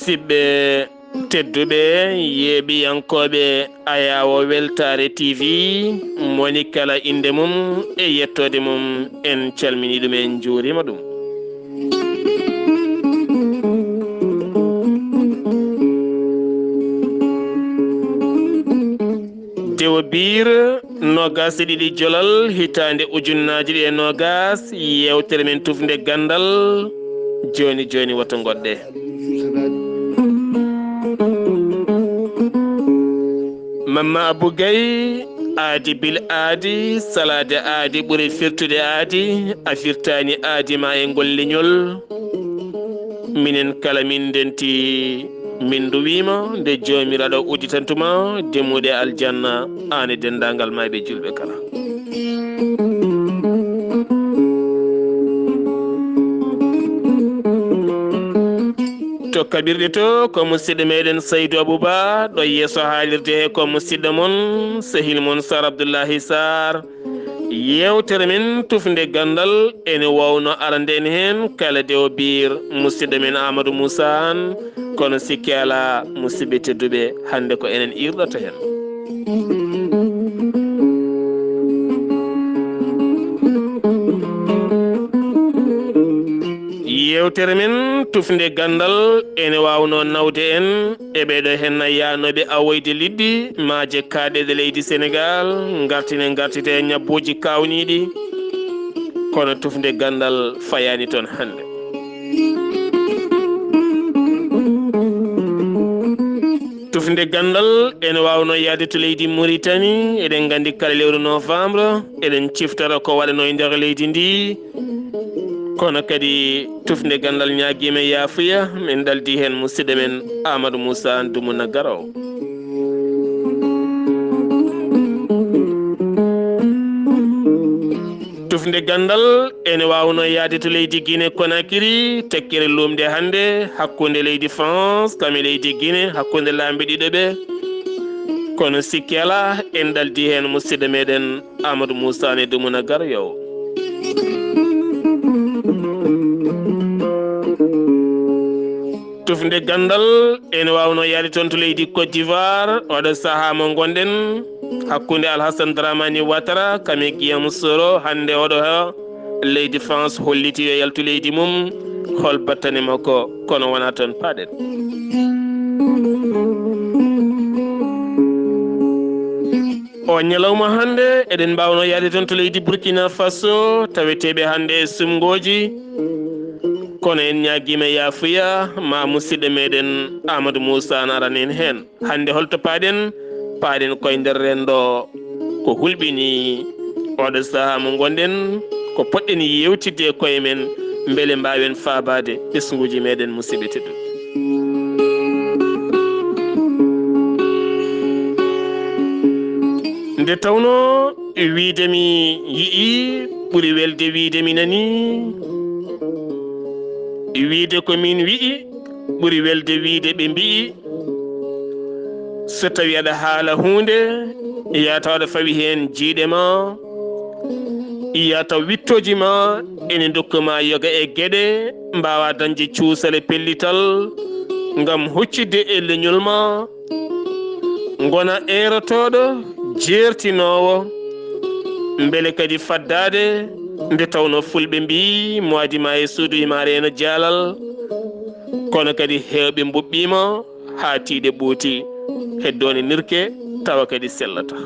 musidɓe tedduɓe yeeɓiyankoɓe Ayawo Weltare TV moni kala inde mum e yettode mum en calmini ɗum en juurima ɗum. Dewo Bir nogas e ɗiɗi jolal hitande ujunnaji ɗi e nogas yewtere men tufde gandal joni joni woto goɗɗe. Mamma Abou Gaye aadi bil aadi salade aadi ɓuuri firtude aadi a firtani aadi ma e golleñol minen kala min denti min duwima nde jomiraɗo uditantuma demude aljanna ane dendagal mayɓe julɓe kala. To kaɓirɗe to ko musidɗo meɗen Saydou Abouba ɗo yeeso haalirde he ko musidɗo mon sehil mon Sar Abdoullahi Sarr yewtere men tufde gandal ene wawno aranden hen kala Dewo Bir musidɗo men Amadou Moussa an kono sikki ala musidɓe tedduɓe hande ko enen irɗata hen. Yewtere men tufde gandal ene wawno nawde en e ɓeɗo hen yanoɓe awoyde liɗɗi maaje kaaɗeɗe leydi Sénégal gartite ñabbuji kawniɗi kono tufde gandal fayani toon hande. Tufde gandal ene wawno yaade to leydi Mauritanie eɗen gandi kala lewru novembre eɗen ciftara ko waɗano e nder leydi ndi kono kadi tufde gandal ñaguima yafuya min daldi hen musidɗo men Amadou Moussa Dumuna Garaw. Tufde gandal ene wawno yaade to leydi Guinée Conakry tekkere lumde hande hakkude leydi France kami leydi Guinée hakkude lamɓe ɗiɗo ɓe kono sikki ala en daldi hen musidɗo meɗen Amadou Moussa ne Dumuna Garaw. Tufde gandal ene wawno yaade toon to leydi Côte d'Ivoire oɗo saaha mo gonɗen hakkude Alhassane Dramani Ouattara kame Guillaume Soro hande oɗo leydi France holliti yo yaltu leydi mum hol battane makko kono wona toon paaɗen. O ñalawma hande eɗen mbawno yaade toon to leydi Burkina Faso taweteɓe hande e sumgoji kono en ñaguima yafuya ma musidɗo meɗen Amadou Moussa naranen hen hande holto paaɗen koye nder rendo ko hulɓini oɗo saaha mo gonɗen ko poɗɗen yewtidde e koye men beele mbawen faabade ɓesguji meɗen musidɓe tedduɓe. Nde tawno wiidemi yii ɓuuri welde wiidemi nani wiide ko min wi'i ɓuuri welde wiide ɓe mbi'i so tawi aɗa haala hunde yataw aɗa fawi hen jiiɗe ma yataw wittoji ma ene dokkuma yoga e gueɗe mbawa dañde cuusal e pellital ngam huccidde e leñol ma gona erotoɗo jertinowo beele kadi faddade nde tawno fulɓe mbi moadima e suudu imare no jaalal kono kadi hewɓe mbuɓɓima ha tiiɗe ɓuuti heddone nirke tawa kadi sellata.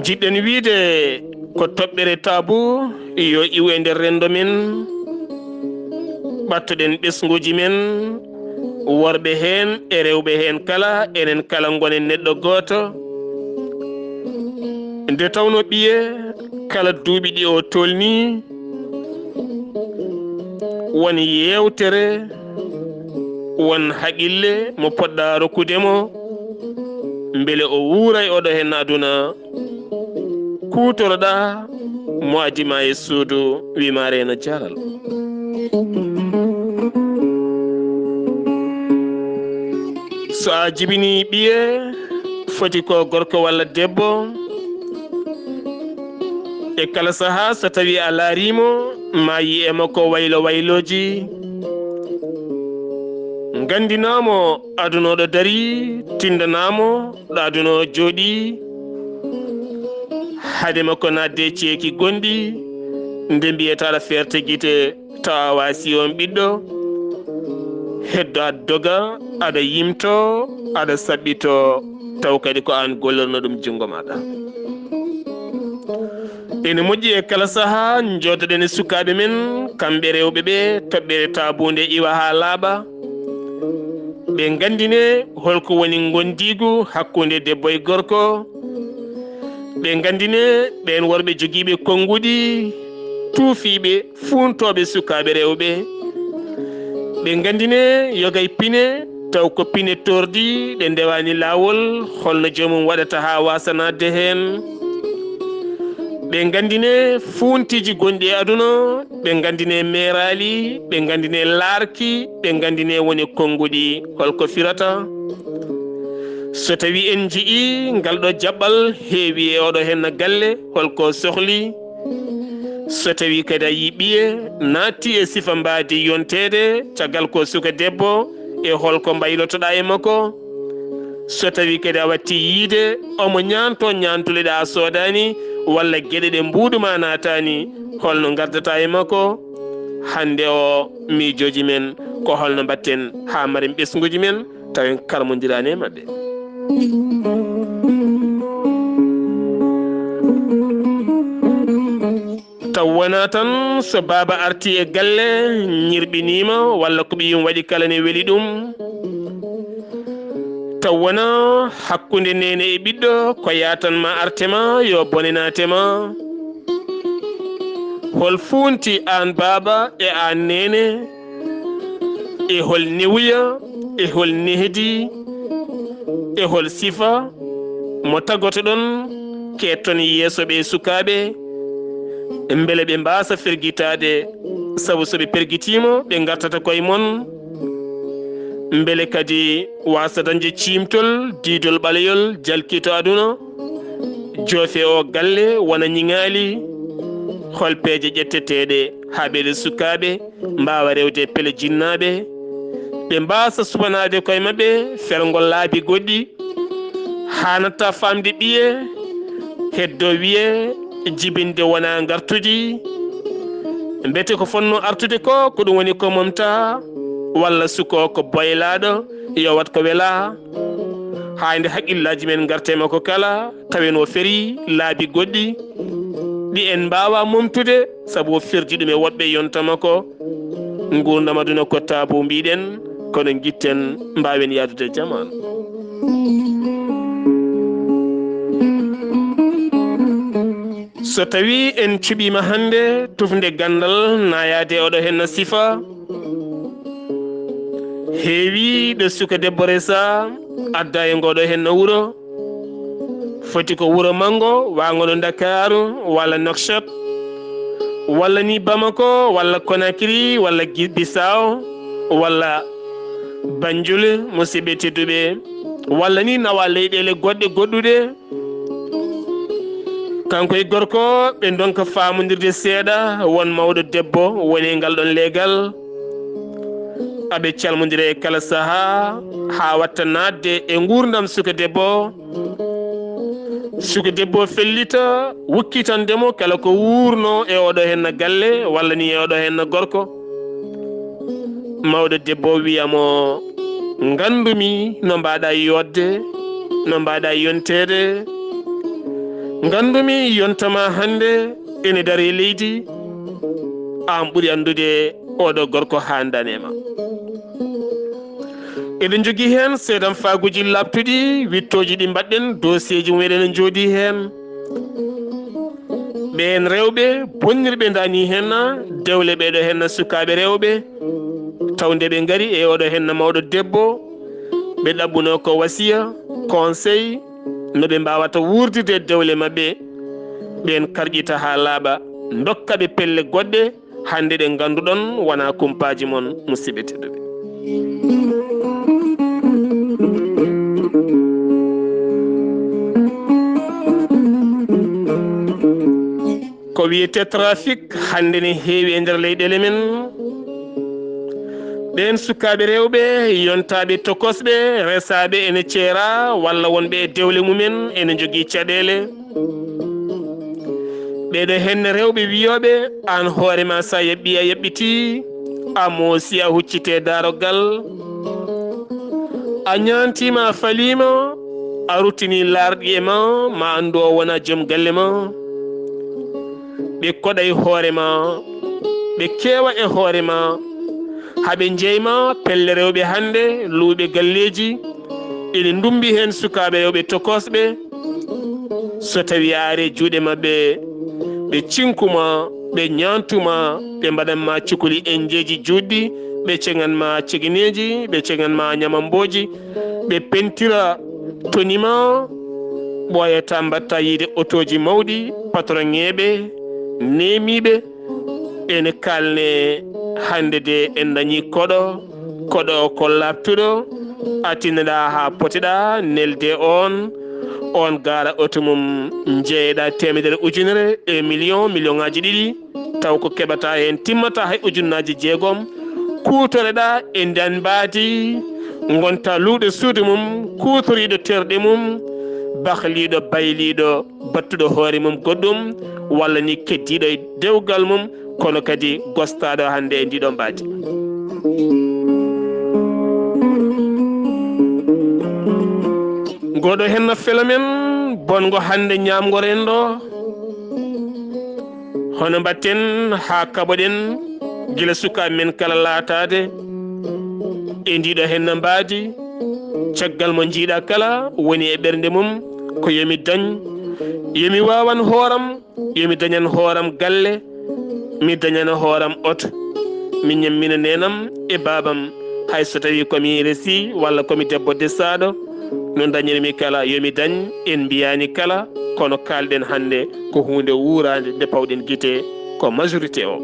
Jiɗɗen wiide ko toɓɓere tabu yo iwu e nder rendo men ɓattoɗen ɓesguji men worɓe hen e rewɓe hen kala enen kala gonen neɗɗo goto nde tawno ɓiye kala duuɓi ɗi o tolni won yewtere won haqille mo poɗɗa rokkudemo beele o wuuray oɗo hen aduna kutoroɗa mo adima e suudu wimare no jaalal. So a jibini ɓiye foti ko gorko walla debbo e kala saaha so tawi a laarimo ma yi'e makko waylo wayloji gandinamo adunoɗo dari tindanamo ɗo aduno jooɗi hade makko nadde ceeki gondi nde mbiyetaɗa ferte guite tawa wasi on ɓiɗɗo heddo a doga aɗa yimto aɗa saɓɓito taw kadi ko an gollorno ɗum jungo maɗa ene moƴƴi e kala saaha jodoɗen e sukaɓe men kamɓe rewɓe ɓe toɓɓere tabunde iwa ha laaɓa ɓe gandine holko woni gondigu hakkude debbo e gorko ɓe gandine ɓen worɓe joguiɓe konguɗi tuufiɓe funtoɓe sukaɓe rewɓe ɓe gandine yogay pine taw ko pine tordi ɗe ndewani lawol holno jomum waɗata ha wasanade hen ɓe gandine funtiji gonɗi e aduna ɓe gandine merali ɓe gandine larki ɓe gandine woni konguɗi holko firata so tawi en jii ngal ɗo jaɓɓal heewi e oɗo henna galle holko sohli so tawi kadi a yi ɓiye natti e sifa mbadi yontede caggal ko suka debbo e holko mbaylotoɗa e makko so tawi kadi a watti yiide omo ñanto ñantuleɗe a sodani walla gueɗe ɗe mbuɗuma natani holno gardata e makko hande o miijoji men ko holno mbatten ha maren ɓesguji men tawen karmodirani e mabɓe taw wona tan so baba arti e galle ñirɓinima walla ko ɓiyum waɗi kala ne weeli ɗum taw wona hakkude nene e ɓiɗɗo ko yatanma artema yo bonenatema hol funti an baba e an nene e hol newuya e hol nehdi e hol sifa mo tagoto ɗon ketton yeeso ɓe sukaɓe beele ɓe mbasa ferguitade saabu soɓe perguitimo ɓe gartata koye mon beele kadi wasa dañde cimtol didol ɓaleyol jalkito aduna joofe o galle wona ñiŋali hol peeje ƴetteteɗe ha ɓeɗe sukaɓe mbawa rewde pele jinnaɓe ɓe mbasa subanade koye mabɓe fergol laabi goɗɗi hanata famde ɓiye heddo wiye jibinde wona gartudi mbete ko fonno artude ko ɗum woni ko momta walla suko ko boylaɗo yo wat ko wela hande haqqillaji men gartema ko kala tawen o feri laabi goɗɗi ɗi en mbawa momtude saabu o firdi ɗum e woɗɓe yontama ko gurdam aduna ko tabu mbiɗen kono guitten mbawen yadude jamanu so tawi en cuɓima hande tufde gandal nayade oɗo henna sifa heewi ɗo suka debbo resa adda e ngoɗo henna wuuro foti ko wuuro mango wangono Dakaru walla Nouakchott walla ni Bamako walla Conakry walla Bissau walla Banjul musidɓe tedduɓe walla ni nawa leyɗele goɗɗe goɗɗuɗe kanko e gorko ɓe donka famodirde seeɗa won mawɗo debbo woni ngal ɗon leegal aɓe calmodira e kala saaha ha watta nadde e gurdam suka debbo fellita wukkitandemo kala ko wurno e oɗo henna galle walla ni e oɗo henna gorko mawɗo debbo wiyamo gandumi no mbaɗa yodde no mbaɗa yontede gandumi yontama hande ene dari leydi an ɓuuri andude oɗo gorko handanema eɗen jogui hen seeɗan faguji labtuɗi wittoji ɗi mbaɗɗen dossier ji meɗen jooɗi hen ɓen rewɓe bonnirɓe dani henna dewle ɓeɗo henna sukaɓe rewɓe tawde ɓe gaari e oɗo henna mawɗo debbo ɓe ɗaɓɓuno ko wasiya conseil no ɓe mbawata wurdirde dewle mabɓe ɓen karƴita ha laaɓa dokkaɓe pelle goɗɗe hande ɗe ganduɗon wona kumpaji mon musidɓe tedduɓe ko wiyete trafic hande ne heewi e nder leyɗele men ɓen sukaɓe rewɓe yontaɓe tokosɓe resaɓe ene ceera walla wonɓe e dewle mumen ene jogui caɗele ɓeɗo henne rewɓe wiyoɓe an hoorema sa yaɓɓi a yaɓɓiti a moosi a huccite darogal a ñantima a falima a ruttini larɗi e ma andu o wona joom galle ma ɓe koɗa e hoorema ɓe keewa e hoorema haɓe jeyma pelle rewɓe hande luuɓe galleji ene ndumbi hen sukaɓe rewɓe tokosɓe so tawi are juuɗe mabɓe ɓe cinkuma ɓe ñantuma ɓe mbaɗanma cukuli enjeji juɗɗi ɓe ceganma cegineji ɓe ceganma ñamamboji ɓe pentira tonima ɓoyata mbatta yiide autoji mawɗi patron ŋeɓe nemiɓe ene kalne hande de en dañi koɗo ko labtuɗo attinneɗa ha poteɗa nelde on gara auto mum jeeyeɗa temedere ujunere e million ngaji ɗiɗi taw ko keɓata hen timmata hay ujunnaji jeegom kutoreɗa e nden mbaadi gonta luuɗo suudu mum kutoriɗo terɗe mum bahliɗo bayliɗo battuɗo hoore mum goɗɗum walla ni keddiɗo e dewgal mum kono kadi gostaɗo hande e ndiɗo mbaadi goɗo henno fela men bongo hande ñamgo rendo hono mbatten ha kaɓoɗen gila sukaɓe men kala laatade e ndiɗo henno mbaadi caggal mo jiiɗa kala woni e ɓernde mum ko yomi dañ yomi wawan hooram yomi dañan hooram galle mi dañana hooram oto mi ñammina nenam e babam hay so tawi komi resi walla komi debbo dessaɗo no dañirmi kala yomi dañ en mbiyani kala kono kalɗen hande ko hunde wuurade nde pawɗen guite ko majorité o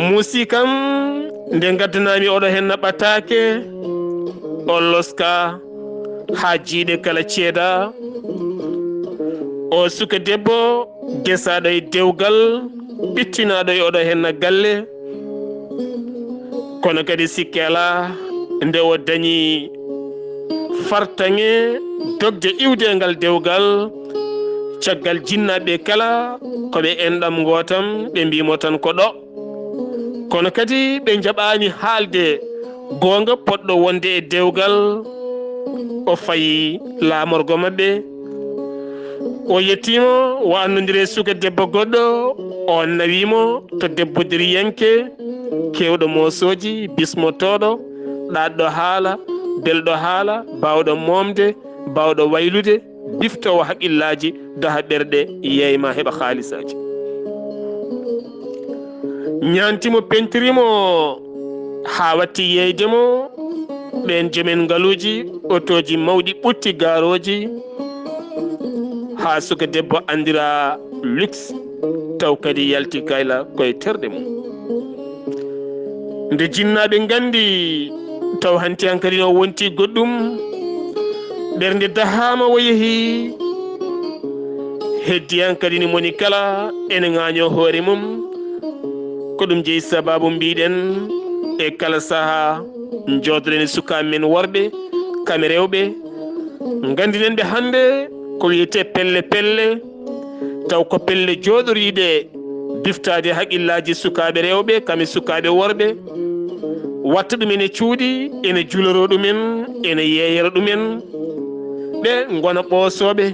muusi kam nde gaddanami oɗo hen naɓatake o loska ha jiiɗe kala ceeda o suka debbo desaɗo e dewgal ɓittinaɗo e oɗo henna galle kono kadi sikke ala nde o dañi fartaŋe dogde iwde ngal dewgal caggal jinnaɓe kala koɓe enɗam gotam ɓe mbimo tan ko ɗo kono kadi ɓe jaɓani haalde gonga poɗɗo wonde e dewgal o fayi laamorgo mabɓe o yettima o andodiri e suka debbo goɗɗo on nawimo to debbodiri yanke kewɗo mosoji bismotoɗo ɗaɗɗo haala belɗo haala bawɗo momde bawɗo waylude biftowo haqqillaji daha ɓerɗe yeyma heɓa haalisaji ñantimo pentirimo ha watti yeydemo ɓen jomen ngaluji otoji mawɗi ɓutti garoji ha suka debbo andira luxe taw kadi yalti kayla koye terɗe mum nde jinnaɓe gandi taw hanti hankadi no wonti goɗɗum ɓernde dahama o yeehi heddi hankadi ni moni kala ene ŋaño hoore mum ko ɗum jeeyi sababu mbiɗen e kala saaha joodoɗen e sukaɓe men worɓe kame rewɓe gandinen ɓe hande ko wiyete pelle taw ko pelle jooɗoriɗe biftade haqqillaji sukaɓe rewɓe kame sukaɓe worɓe watta ɗumen e cuuɗi ene juloro ɗumen ene yeeyera ɗumen ɓe gona ɓoosoɓe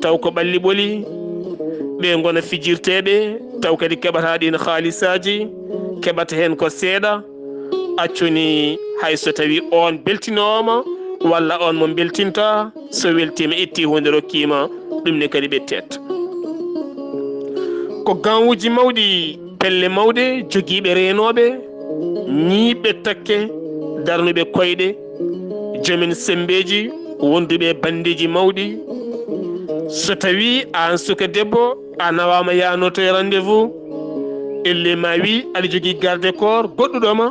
taw ko ɓalli ɓoli ɓe gona fijirteɓe taw kadi keɓata ɗin haalisaji keɓata hen ko seeɗa accuni hay so tawi on beltinoma walla on mo beltinta so weltima itti hunde rokkima ɗumne kadi ɓe tetta ko ganwuji mawɗi pelle mawɗe joguiɓe renoɓe ñiiɓe takke darnuɓe koyɗe jomen sembeji wonduɓe bandiji mawɗi so tawi an suka debbo a nawama yanoto e rendez-vous elle ma wi aɗa jogui garde corps goɗɗuɗoma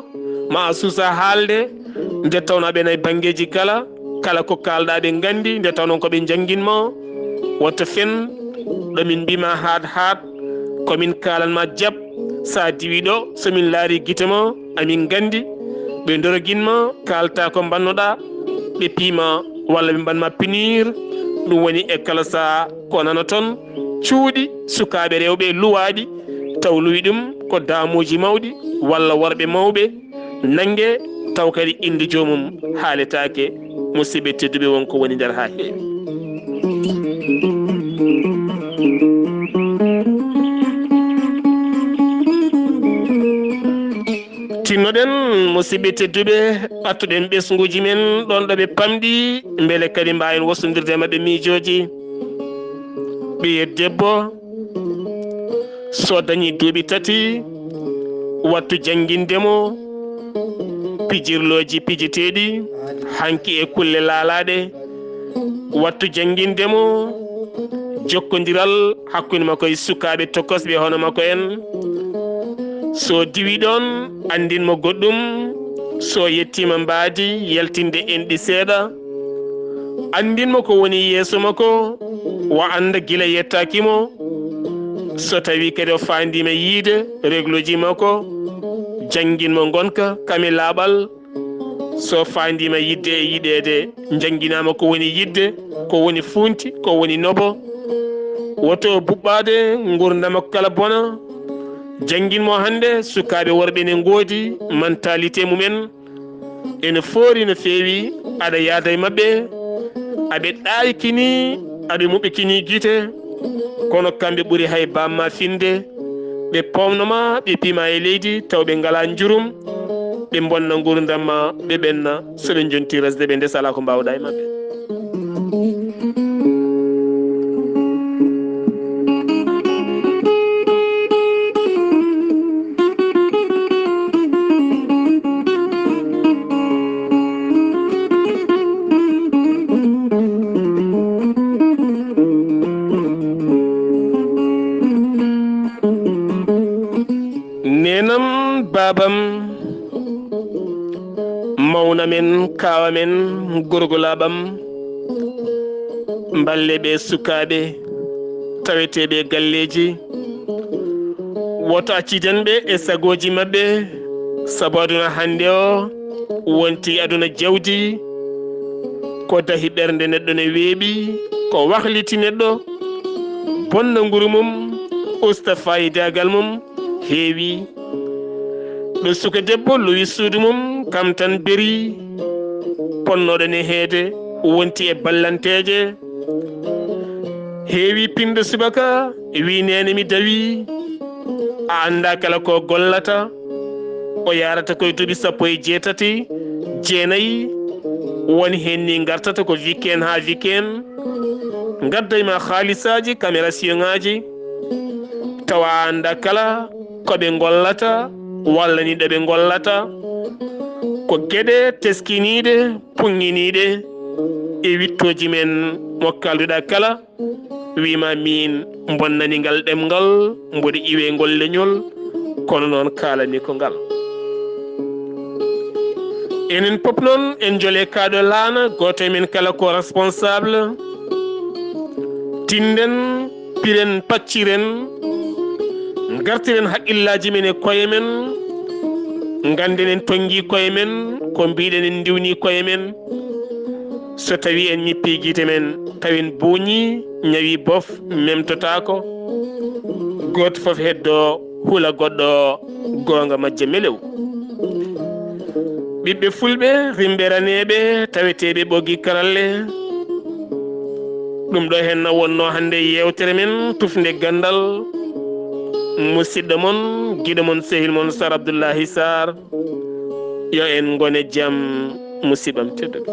ma a suusa haalde nde tawno aɓena e banggueji kala kala ko kalɗa ɓe gandi nde tawnon koɓe jangguinma woto fen ɗomin mbima haat komin kalanma jab sa diwi ɗo somin laari guite ma amin gandi ɓe doroguinma kalta ko bannoɗa ɓe piima walla ɓe mbanma punir ɗum woni e kala sa ko nana toon cuuɗi sukaɓe rewɓe luwaɗi taw luwi ɗum ko damuji mawɗi walla worɓe mawɓe nangue taw kadi inde jomum haaletake musidɓe tedduɓe wonko woni nder ha heewi tinnoɗen musidɓe tedduɓe ɓattuɗen ɓesguji men ɗon ɗo ɓe pamɗi beele kadi mbawen wosodirde mabɓe miijoji ɓiye debbo so dañi duuɓi 3 wattu jangguindemo pijirloji pijeteɗi hanki e kulle laalaɗe wattu jangguindemo jokkodiral hakkude makko e sukaɓe tokosɓe hono makko en so diwi ɗon andinmo goɗɗum so yettima mbaadi yaltinde enɗi seeɗa andinmo ko woni yeeso makko wa anda guila yettakimo so tawi kadi o fandima yiide règle ji makko jangguinmo gonka kami laaɓal so fandima yidde e yiɗede jangguinama ko woni yidde ko woni funti ko woni nobo woto buɓɓade gurdama kala bona jangguinmo hande sukaɓe worɓe ne goodi mentalité mumen ene foori no feewi aɗa yaada e mabɓe aɓe ɗaykini aɓe muɓɓikini guite kono kamɓe ɓuuri hay bamma finde ɓe pomnoma ɓe piima e leydi taw ɓe ngala jurum ɓe bonna gurdamma ɓe ɓenna soɓe jonti resde ɓe nde sala ko mbawɗa e mabɓe nenam babam mawna men kawa men gorgolaɓam balle ɓe sukaɓe taweteɓe galleji woto acciden ɓe e sagoji mabɓe saabu aduna hande o wonti aduna jawdi ko dahi ɓernde neɗɗo ne weeɓi ko wahliti neɗɗo bonna nguru mum usta fayidagal mum heewi ɗo suka debbo lowi suudu mum kam tan beeri ponnoɗo ne heede wonti e ballanteje heewi pinde subaka wi nene mi dawi a anda kala ko gollata o yarata koye duuɓi 18 jeenayyi woni hen ni gartata ko weekend ha weekend gaddayma haalisaji camération ngaji tawa anda kala koɓe gollata walla ni ɗoɓe gollata ko gueɗe teskiniɗe puŋŋiniɗe e wittoji men mo kalduɗa kala wima min bonnani ngal ɗemgal mboɗo iwe ngol leñol kono noon kalani ko ngal enen pop noon en joole kaɗo laana goto men kala ko responsable tinden piren pacciren gartiren haqqillaji men e koye men ganden en tonggui koye men ko mbiɗen en diwni koye men so tawi en ñippi guite men tawin buuñi ñawi bof memtotako goto foof heddo huula goɗɗo gonga majje melew ɓiɓɓe fulɓe rimɓe raneɓe taweteɓe ɓoggi karalle ɗum ɗo henna wonno hande yewtere men tufde gandal musidɗo mon guiɗo mon sehil mon Sar Abdoullahi Sarr yo en gone jaam musidɓam tedduɓe